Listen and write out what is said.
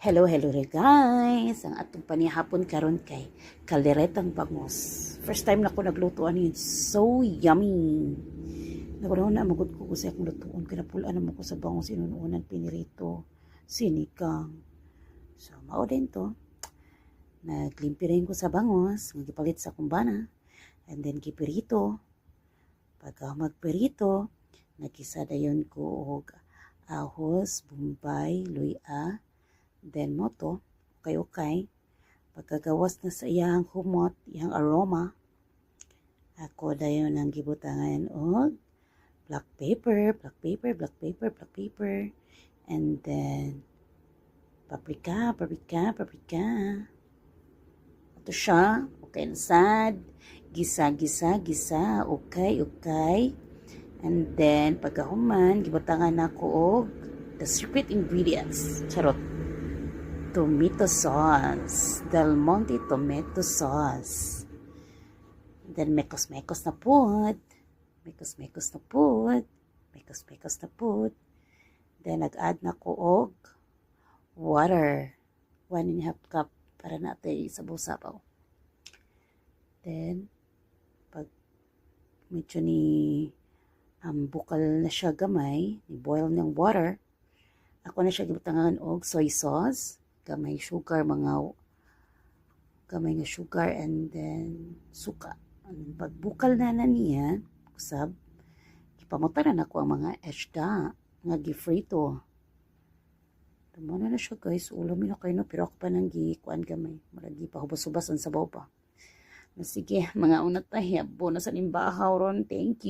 Hello, guys! Ang atong panihapon karon kay kalderetang bangus. First time na ko naglutuan yun. So yummy! Nakunaw na magod ko sa akong lutuon. Kinapulaan naman ko sa bangus inununan pinirito. Sinigang. So, mao din to. Naglimpi rin ko sa bangus. Nagipalit sa kumbana. And then gipirito. Pagka magpirito, nagkisada yun ko og ahos, bumbay, luya, then moto, okay. Pagkagawas na sa iyang humot, iyang aroma, ako dayon ang gibutangan og black pepper, and then paprika. Ito siya, okay na sad, gisa, okay. And then, pagkahuman, gibutangan ako og the secret ingredients. Charot. Tomato sauce. Del Monte tomato sauce. Then, mekos-mekos na po. Then, nag-add na ko og water. 1.5 cup para natin isabaw-sabaw. Then, pag medyo ni bukal na siya gamay, ni-boil ng water, ako na siya gibutangan og soy sauce, gamay nga sugar, and then suka. Pag bukal na niya, kusab, ipamutaran ako ang mga eshda nga gifrito. Tama na siya guys, ulamin na kayo no, pero ako pa nang gikuan gamay, maragi pa hubas-hubas ang sabaw pa. Sige, mga unat tayo, bonus sa limbahaw ron, thank you.